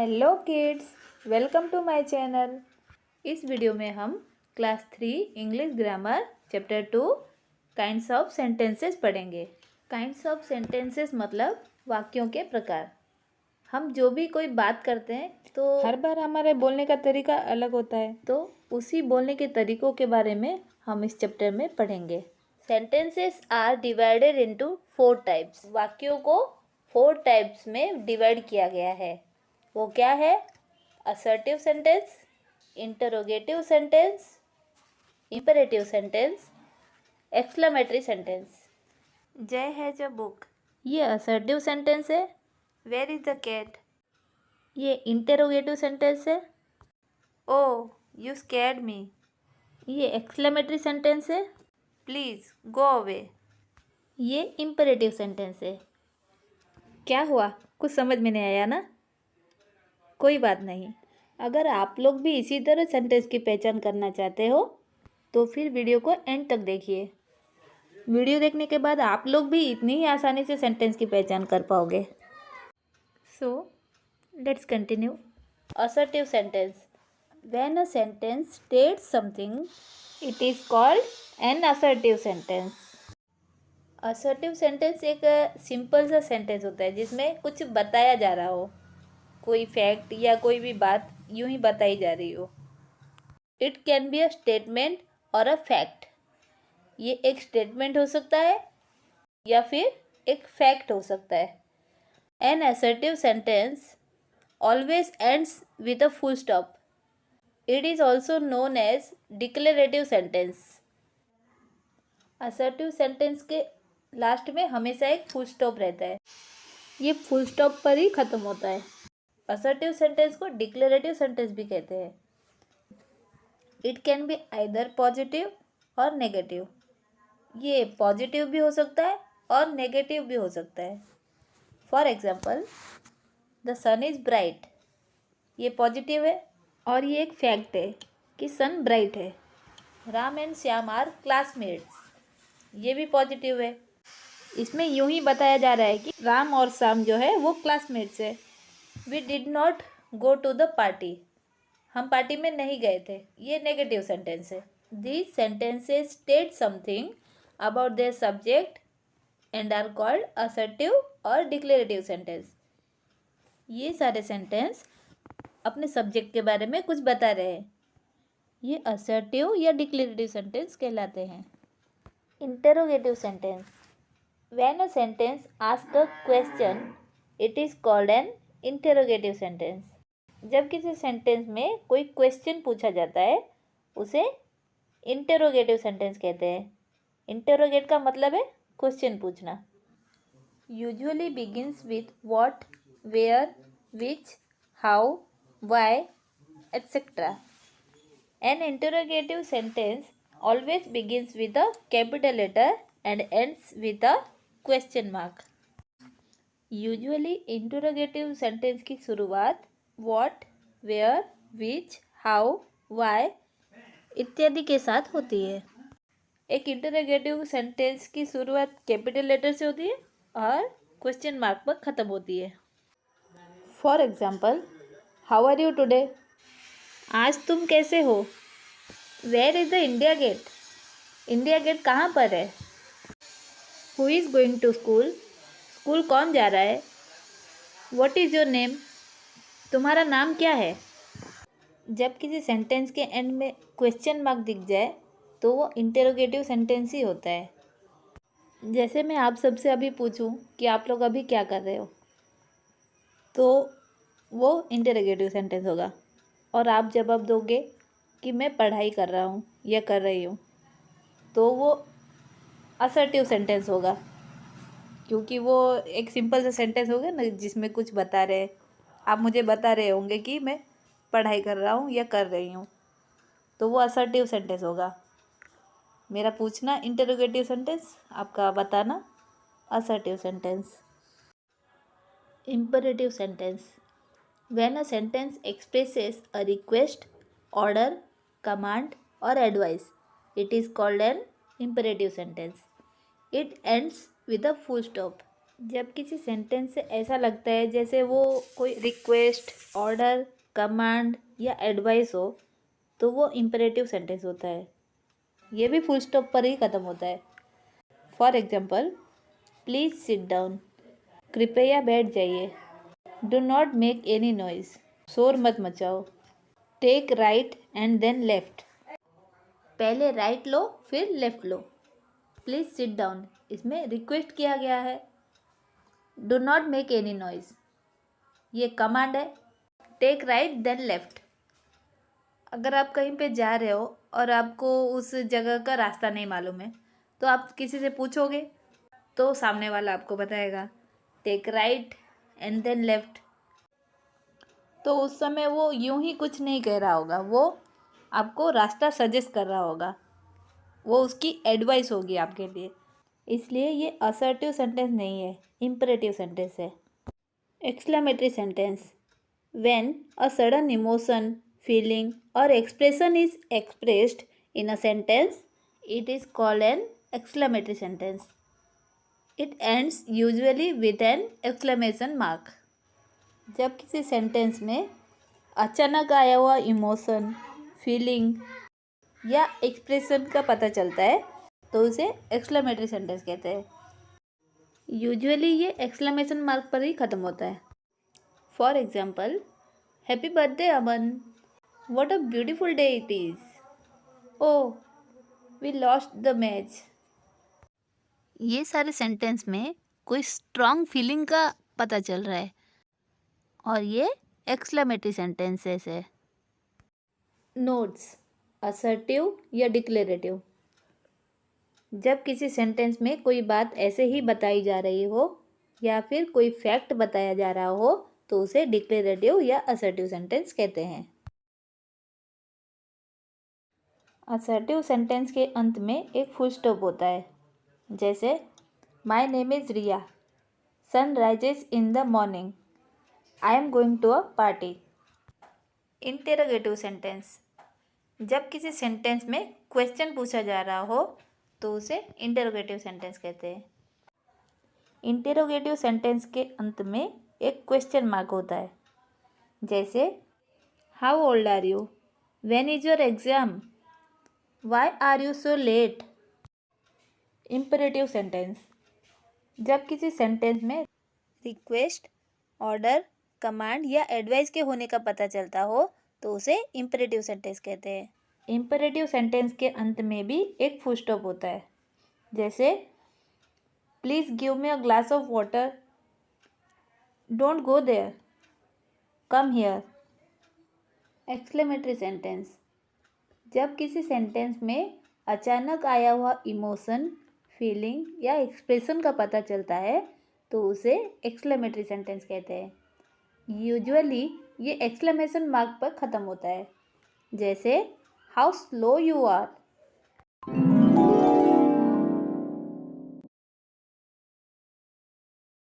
Hello kids, welcome to my channel. इस video में हम class 3 English grammar chapter 2 kinds of sentences पढ़ेंगे। Kinds of sentences मतलब वाक्यों के प्रकार। हम जो भी कोई बात करते हैं तो हर बार हमारे बोलने का तरीका अलग होता है, तो उसी बोलने के तरीकों के बारे में हम इस चैप्टर में पढ़ेंगे। Sentences are divided into 4 types. वाक्यों को 4 टाइप्स में डिवाइड किया गया है। वो क्या है? Assertive sentence, interrogative sentence, imperative sentence, exclamatory sentence. जय है जो बुक, ये असर्टिव सेंटेंस है। वेयर इज द कैट, ये इंटरोगेटिव सेंटेंस है। ओ यू स्कैर्ड मी, ये एक्सक्लेमेटरी सेंटेंस है। प्लीज़ गो अवे, ये इंपेरेटिव सेंटेंस है। क्या हुआ, कुछ समझ में नहीं आया ना? कोई बात नहीं। अगर आप लोग भी इसी तरह सेंटेंस की पहचान करना चाहते हो तो फिर वीडियो को एंड तक देखिए। वीडियो देखने के बाद आप लोग भी इतनी ही आसानी से सेंटेंस की पहचान कर पाओगे। So let's continue. Assertive sentence. When a sentence states something it is called an assertive sentence. Assertive sentence एक सिंपल सा सेंटेंस होता है जिसमें कुछ बताया जा रहा हो, कोई फैक्ट या कोई भी बात यूं ही बताई जा रही हो। It can be a statement और अ फैक्ट। ये एक स्टेटमेंट हो सकता है या फिर एक फैक्ट हो सकता है। An assertive sentence always ends with a full stop. It is also known as declarative sentence. Assertive sentence के लास्ट में हमेशा एक फुल स्टॉप रहता है। ये फुल स्टॉप पर ही खत्म होता है। असर्टिव सेंटेंस को डिक्लेरेटिव सेंटेंस भी कहते हैं। It can be either positive और नेगेटिव। ये पॉजिटिव भी हो सकता है और नेगेटिव भी हो सकता है। For example, the sun is bright, ये पॉजिटिव है और ये एक फैक्ट है कि सन ब्राइट है। Ram and Shyam are classmates, ये भी पॉजिटिव है। इसमें यूं ही बताया जा रहा है कि राम और श्याम जो है वो क्लासमेट्स है। We did not go to the party, हम पार्टी में नहीं गए थे, ये नेगेटिव सेंटेंस है। These sentences state something about their subject and are called assertive और डिक्लेरेटिव सेंटेंस। ये सारे सेंटेंस अपने सब्जेक्ट के बारे में कुछ बता रहे हैं। ये असर्टिव या डिक्लेरेटिव सेंटेंस कहलाते हैं। Interrogative sentence. When a sentence ask a question it is called an interrogative sentence. जब किसी सेंटेंस में कोई क्वेश्चन पूछा जाता है उसे इंटरोगेटिव सेंटेंस कहते हैं। इंटरोगेट का मतलब है क्वेश्चन पूछना। Usually begins with what, where, which, how, why, etcetera. An interrogative sentence always begins with a capital letter and ends with a question mark. Usually interrogative sentence की शुरुआत what, where, which, how, why इत्यादि के साथ होती है। एक interrogative sentence की शुरुआत कैपिटल लेटर से होती है और क्वेश्चन मार्क पर ख़त्म होती है। For example, how are you today, आज तुम कैसे हो। Where is the India Gate, India Gate कहाँ पर है। Who is going to school, school कौन जा रहा है। व्हाट इज़ योर नेम, तुम्हारा नाम क्या है। जब किसी सेंटेंस के एंड में क्वेश्चन मार्क दिख जाए तो वो इंटरोगेटिव सेंटेंस ही होता है। जैसे मैं आप सबसे अभी पूछूं कि आप लोग अभी क्या कर रहे हो, तो वो इंटरोगेटिव सेंटेंस होगा। और आप जवाब दोगे कि मैं पढ़ाई कर रहा हूँ या कर रही हूँ, तो वो असर्टिव सेंटेंस होगा, क्योंकि वो एक सिंपल सा सेंटेंस होगा ना जिसमें कुछ बता रहे, आप मुझे बता रहे होंगे कि मैं पढ़ाई कर रहा हूँ या कर रही हूँ, तो वो असर्टिव सेंटेंस होगा। मेरा पूछना इंटरोगेटिव सेंटेंस, आपका बताना assertive sentence. Imperative sentence. When a sentence expresses a request, order, command और advice it is called an imperative sentence. It ends with a full stop. जब किसी सेंटेंस से ऐसा लगता है जैसे वो कोई रिक्वेस्ट, ऑर्डर, कमांड या एडवाइस हो, तो वो इम्परेटिव सेंटेंस होता है। ये भी फुल स्टॉप पर ही ख़त्म होता है। For example, please sit down, कृपया बैठ जाइए। Do not make any noise, शोर मत मचाओ। Take right and then left, पहले राइट लो फिर लेफ्ट लो। प्लीज़ सिट डाउन, इसमें रिक्वेस्ट किया गया है। Do not make any noise, ये कमांड है। टेक राइट देन लेफ्ट, अगर आप कहीं पे जा रहे हो और आपको उस जगह का रास्ता नहीं मालूम है, तो आप किसी से पूछोगे तो सामने वाला आपको बताएगा take right and then left. तो उस समय वो यूं ही कुछ नहीं कह रहा होगा, वो आपको रास्ता सजेस्ट कर रहा होगा, वो उसकी एडवाइस होगी आपके लिए। इसलिए ये असर्टिव सेंटेंस नहीं है, इम्परेटिव सेंटेंस है। Exclamatory sentence, when a sudden emotion, feeling or expression is expressed in a sentence, it is called an exclamatory sentence. It ends usually with an exclamation mark. जब किसी sentence में अचानक आया हुआ emotion, feeling या expression का पता चलता है तो उसे एक्सक्लेमेटरी सेंटेंस कहते हैं। यूजुअली ये एक्सक्लेमेशन मार्क पर ही ख़त्म होता है। For example, happy birthday Aman, what a beautiful day it is, oh we lost the match. ये सारे सेंटेंस में कोई स्ट्रॉन्ग फीलिंग का पता चल रहा है और ये एक्सक्लेमेटरी सेंटेंसेस है। नोट्स, असर्टिव या डिक्लेरेटिव, जब किसी सेंटेंस में कोई बात ऐसे ही बताई जा रही हो या फिर कोई फैक्ट बताया जा रहा हो तो उसे डिक्लेरेटिव या असर्टिव सेंटेंस कहते हैं। असर्टिव सेंटेंस के अंत में एक फुल स्टॉप होता है, जैसे my name is Riya, sun rises in the morning, I am going to a party. Interrogative sentence, जब किसी सेंटेंस में क्वेश्चन पूछा जा रहा हो तो उसे इंटेरोगेटिव सेंटेंस कहते हैं। इंटेरोगेटिव सेंटेंस के अंत में एक क्वेश्चन मार्क होता है, जैसे how old are you, when is your exam, why are you so late. Imperative sentence, जब किसी सेंटेंस में रिक्वेस्ट, ऑर्डर, कमांड या एडवाइस के होने का पता चलता हो तो उसे इम्परेटिव सेंटेंस कहते हैं। इम्परेटिव सेंटेंस के अंत में भी एक फुल स्टॉप होता है, जैसे please give me a glass of water, don't go there, come here. Exclamatory sentence, जब किसी सेंटेंस में अचानक आया हुआ इमोशन, फीलिंग या एक्सप्रेशन का पता चलता है तो उसे एक्सक्लेमेटरी सेंटेंस कहते हैं। यूजुअली ये एक्सक्लेमेशन मार्क पर ख़त्म होता है, जैसे हाउ स्लो यू आर।